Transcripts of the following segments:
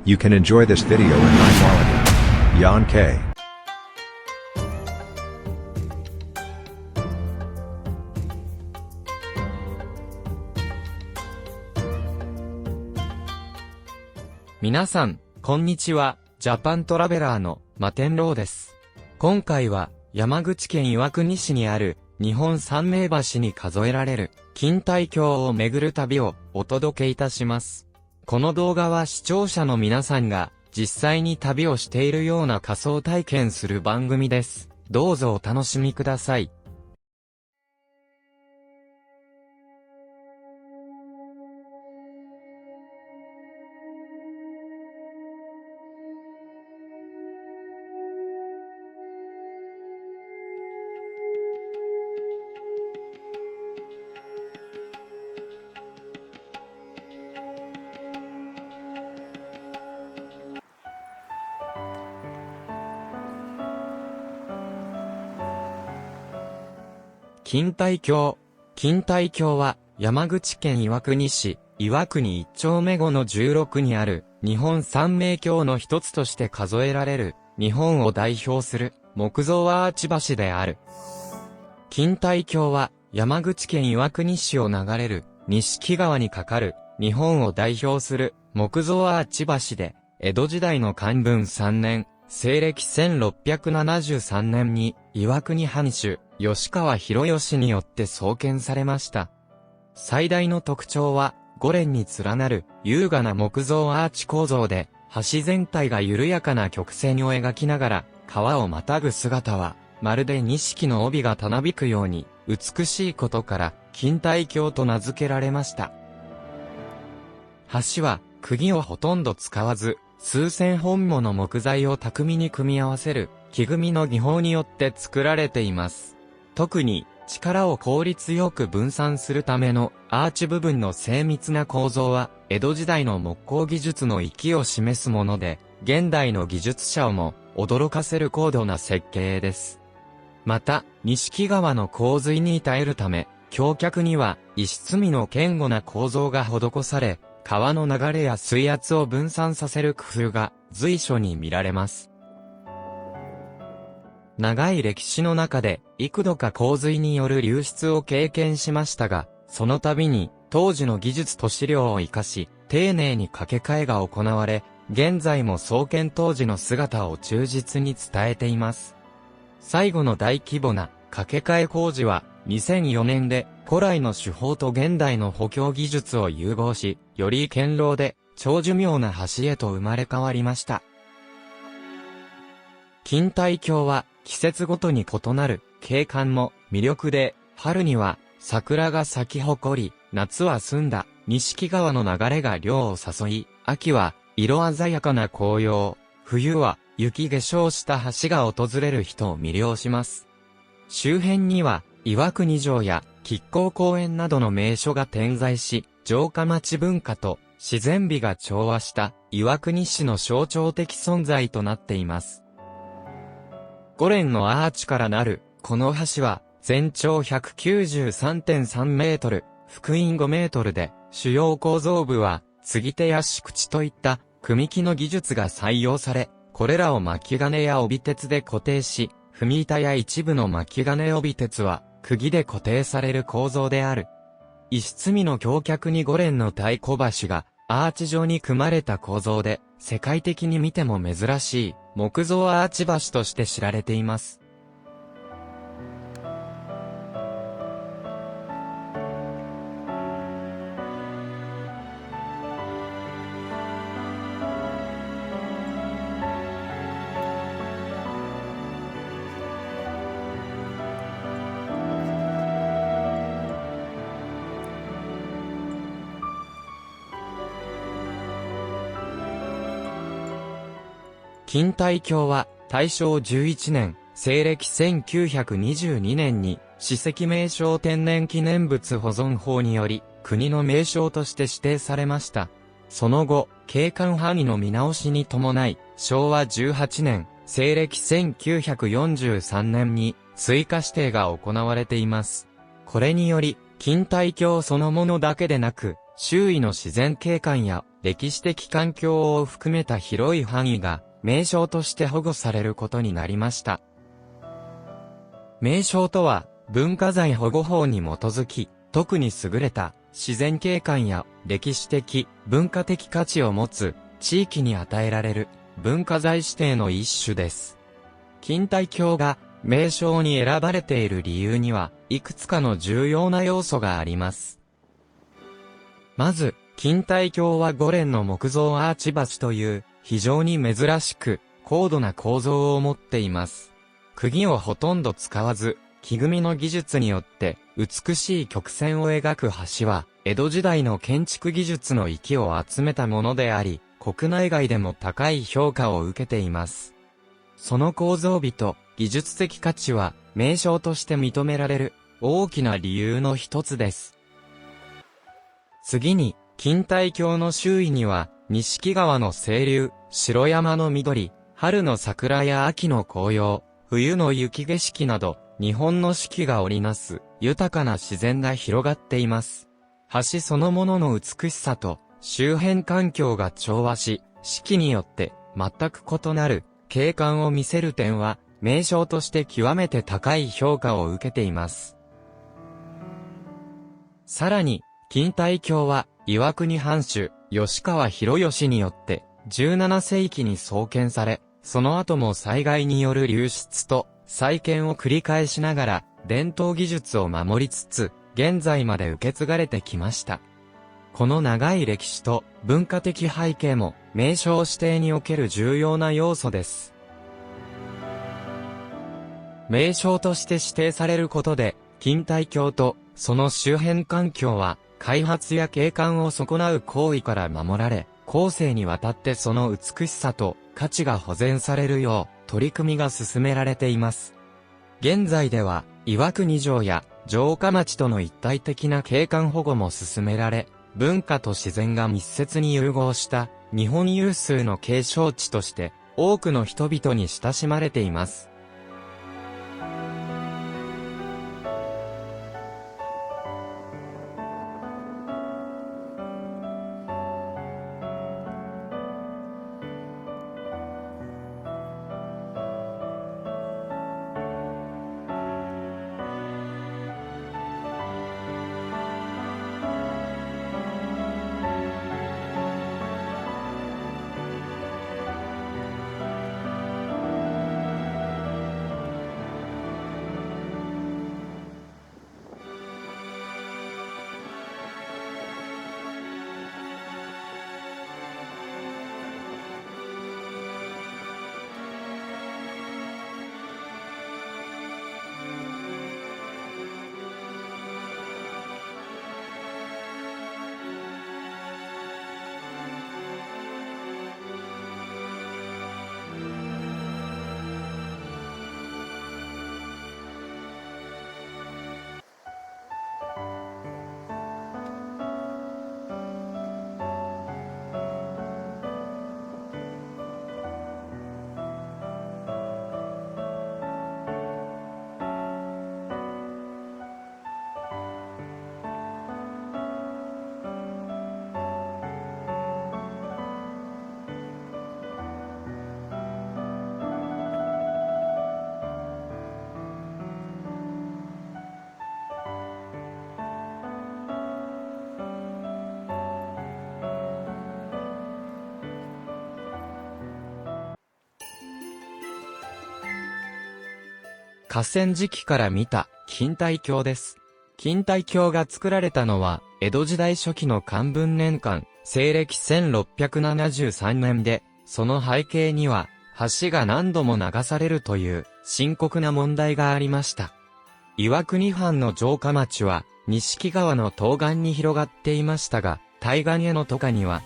You can enjoy this video in high quality. Yan K. 皆さん、こんにちは。ジャパントラベラーの摩天楼です。今回は山口県岩国市にある日本三名橋に数えられる錦帯橋を巡る旅をお届けいたします。この動画は視聴者の皆さんが実際に旅をしているような仮想体験する番組です。どうぞお楽しみください。錦帯橋。錦帯橋は山口県岩国市、岩国1丁目5の16にある日本三名橋の一つとして数えられる日本を代表する木造アーチ橋である。錦帯橋は山口県岩国市を流れる錦川に架かる日本を代表する木造アーチ橋で江戸時代の寛文3年、西暦1673年に岩国藩主吉川広義によって創建されました。最大の特徴は5連に連なる優雅な木造アーチ構造で橋全体が緩やかな曲線を描きながら川をまたぐ姿はまるで錦の帯がたなびくように美しいことから錦帯橋と名付けられました。橋は釘をほとんど使わず数千本もの木材を巧みに組み合わせる木組みの技法によって作られています。特に力を効率よく分散するためのアーチ部分の精密な構造は江戸時代の木工技術の域を示すもので、現代の技術者をも驚かせる高度な設計です。また、錦川の洪水に耐えるため、橋脚には石積みの堅固な構造が施され、川の流れや水圧を分散させる工夫が随所に見られます。長い歴史の中で幾度か洪水による流出を経験しましたが、その度に当時の技術と資料を生かし、丁寧に架け替えが行われ、現在も創建当時の姿を忠実に伝えています。最後の大規模な架け替え工事は2004年で古来の手法と現代の補強技術を融合し、より堅牢で長寿命な橋へと生まれ変わりました。錦帯橋は季節ごとに異なる景観も魅力で、春には桜が咲き誇り、夏は澄んだ錦川の流れが涼を誘い、秋は色鮮やかな紅葉、冬は雪化粧した橋が訪れる人を魅了します。周辺には岩国城や亀甲公園などの名所が点在し、城下町文化と自然美が調和した岩国市の象徴的存在となっています。5連のアーチからなる、この橋は、全長 193.3 メートル、幅員5メートルで、主要構造部は、継ぎ手や敷口といった、組木の技術が採用され、これらを巻き金や帯鉄で固定し、踏み板や一部の巻き金帯鉄は、釘で固定される構造である。石積みの橋脚に5連の太鼓橋が、アーチ状に組まれた構造で、世界的に見ても珍しい、木造アーチ橋として知られています。錦帯橋は大正11年、西暦1922年に史跡名勝天然記念物保存法により国の名勝として指定されました。その後、景観範囲の見直しに伴い、昭和18年、西暦1943年に追加指定が行われています。これにより、錦帯橋そのものだけでなく、周囲の自然景観や歴史的環境を含めた広い範囲が名勝として保護されることになりました。名勝とは文化財保護法に基づき、特に優れた自然景観や歴史的、文化的価値を持つ地域に与えられる文化財指定の一種です。錦帯橋が名勝に選ばれている理由には、いくつかの重要な要素があります。まず、錦帯橋は5連の木造アーチ橋という非常に珍しく高度な構造を持っています。釘をほとんど使わず、木組みの技術によって美しい曲線を描く橋は、江戸時代の建築技術の域を集めたものであり、国内外でも高い評価を受けています。その構造美と技術的価値は名勝として認められる大きな理由の一つです。次に、錦帯橋の周囲には、錦川の清流、城山の緑、春の桜や秋の紅葉、冬の雪景色など、日本の四季が織りなす豊かな自然が広がっています。橋そのものの美しさと周辺環境が調和し、四季によって全く異なる景観を見せる点は、名勝として極めて高い評価を受けています。さらに、錦帯橋は、岩国藩主、吉川広義によって、17世紀に創建され、その後も災害による流出と再建を繰り返しながら、伝統技術を守りつつ、現在まで受け継がれてきました。この長い歴史と文化的背景も、名勝指定における重要な要素です。名勝として指定されることで、錦帯橋とその周辺環境は、開発や景観を損なう行為から守られ、後世にわたってその美しさと価値が保全されるよう取り組みが進められています。現在では、岩国城や城下町との一体的な景観保護も進められ、文化と自然が密接に融合した日本有数の景勝地として多くの人々に親しまれています。河川敷から見た錦帯橋です。錦帯橋が作られたのは、江戸時代初期の寛文年間、西暦1673年で、その背景には、橋が何度も流されるという深刻な問題がありました。岩国藩の城下町は、錦川の東岸に広がっていましたが、対岸への渡河には、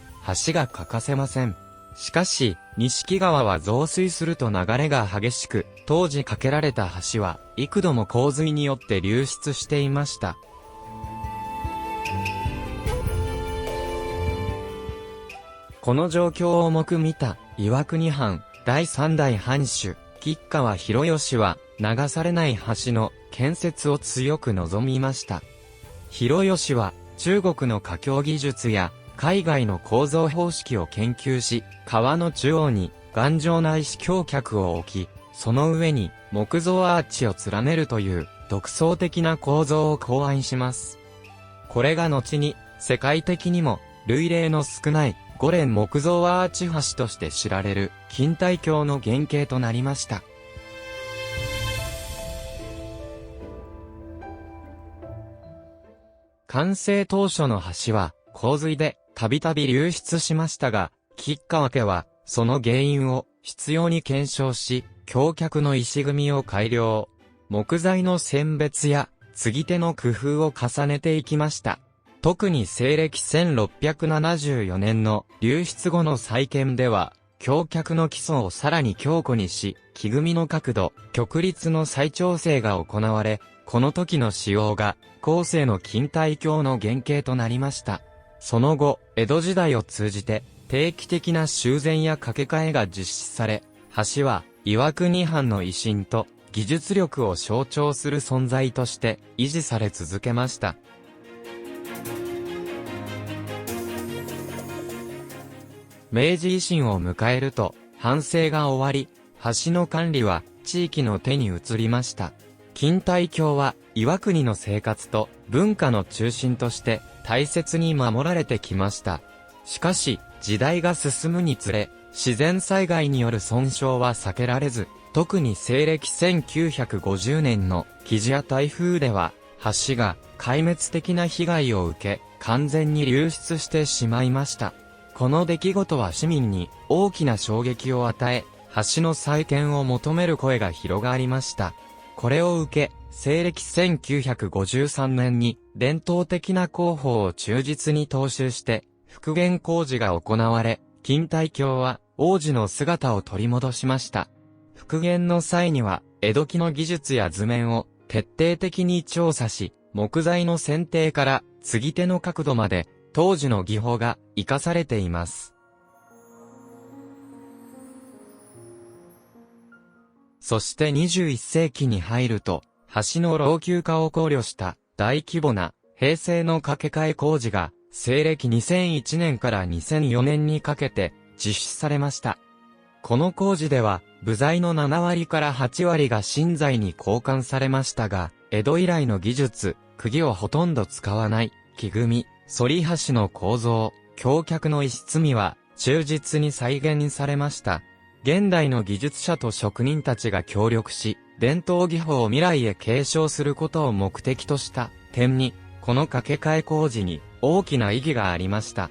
橋が欠かせません。しかし、錦川は増水すると流れが激しく、当時架けられた橋は、幾度も洪水によって流出していました。この状況を重く見た、岩国藩、第三代藩主、吉川広義は、流されない橋の建設を強く望みました。広義は、中国の架橋技術や、海外の構造方式を研究し、川の中央に頑丈な石橋脚を置き、その上に木造アーチを連ねるという独創的な構造を考案します。これが後に世界的にも類例の少ない5連木造アーチ橋として知られる錦帯橋の原型となりました。完成当初の橋は洪水でたびたび流出しましたが、吉川家はその原因を執拗に検証し、橋脚の石組みを改良。木材の選別や継ぎ手の工夫を重ねていきました。特に西暦1674年の流出後の再建では、橋脚の基礎をさらに強固にし、木組みの角度、曲率の再調整が行われ、この時の仕様が、後世の錦帯橋の原型となりました。その後、江戸時代を通じて、定期的な修繕や架け替えが実施され、橋は、岩国藩の威信と技術力を象徴する存在として維持され続けました。明治維新を迎えると、藩政が終わり、橋の管理は地域の手に移りました。錦帯橋は岩国の生活と文化の中心として大切に守られてきました。しかし、時代が進むにつれ、自然災害による損傷は避けられず、特に西暦1950年の木地や台風では、橋が壊滅的な被害を受け、完全に流出してしまいました。この出来事は市民に大きな衝撃を与え、橋の再建を求める声が広がりました。これを受け、西暦1953年に伝統的な工法を忠実に踏襲して、復元工事が行われ、錦帯橋は往時の姿を取り戻しました。復元の際には、江戸期の技術や図面を徹底的に調査し、木材の選定から継ぎ手の角度まで、当時の技法が活かされています。そして21世紀に入ると、橋の老朽化を考慮した大規模な平成の架け替え工事が西暦2001年から2004年にかけて実施されました。この工事では部材の7割から8割が新材に交換されましたが、江戸以来の技術、釘をほとんど使わない木組み、反り橋の構造、橋脚の石積みは忠実に再現されました。現代の技術者と職人たちが協力し、伝統技法を未来へ継承することを目的とした点に、この架け替え工事に大きな意義がありました。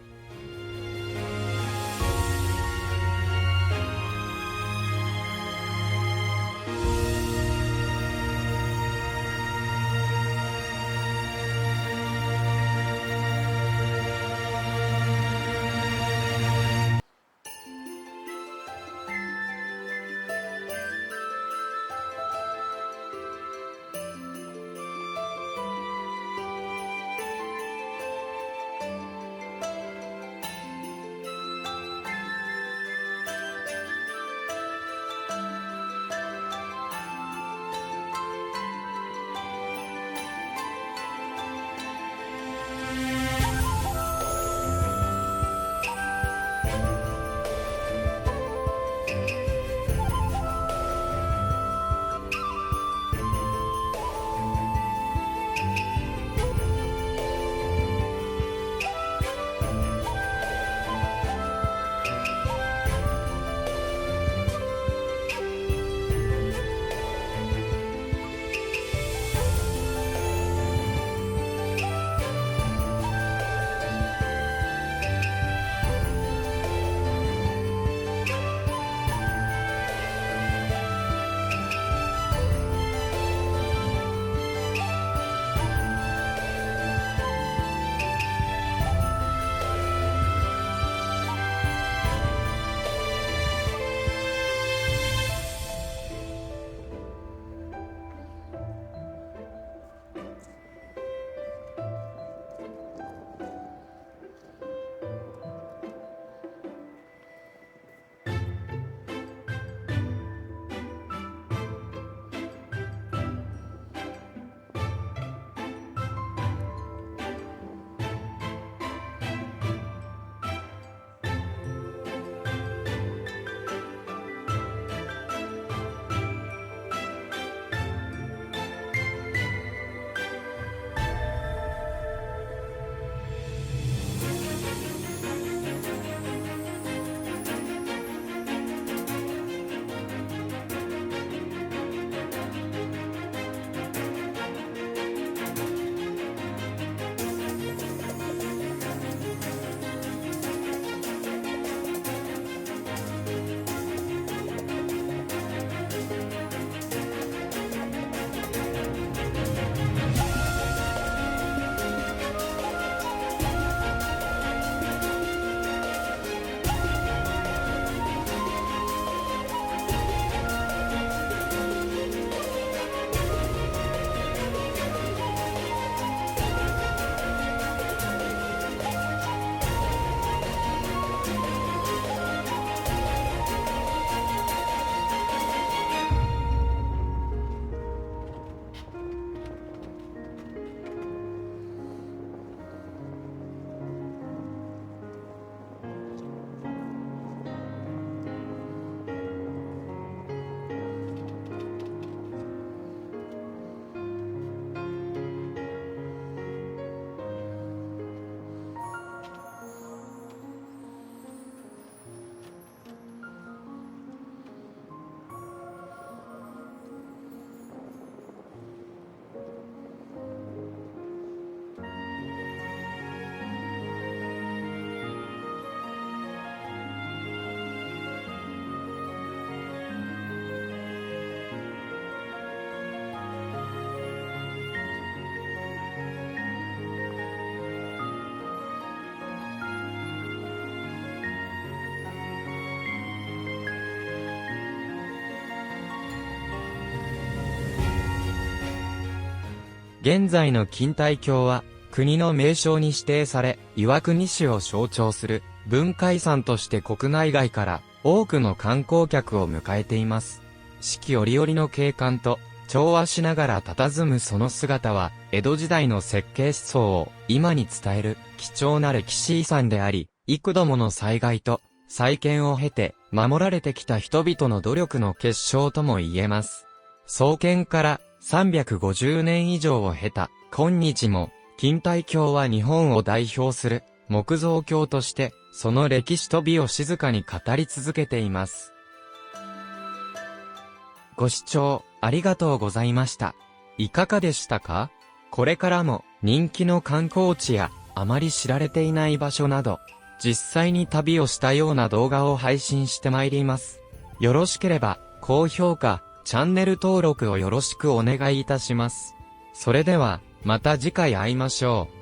現在の錦帯橋は、国の名勝に指定され、岩国市を象徴する文化遺産として国内外から多くの観光客を迎えています。四季折々の景観と調和しながら佇むその姿は、江戸時代の設計思想を今に伝える貴重な歴史遺産であり、幾度もの災害と再建を経て守られてきた人々の努力の結晶とも言えます。創建から350年以上を経た今日も、錦帯橋は日本を代表する木造橋として、その歴史と美を静かに語り続けています。ご視聴ありがとうございました。いかがでしたか？これからも人気の観光地やあまり知られていない場所など、実際に旅をしたような動画を配信してまいります。よろしければ高評価、チャンネル登録をよろしくお願いいたします。それでは、また次回会いましょう。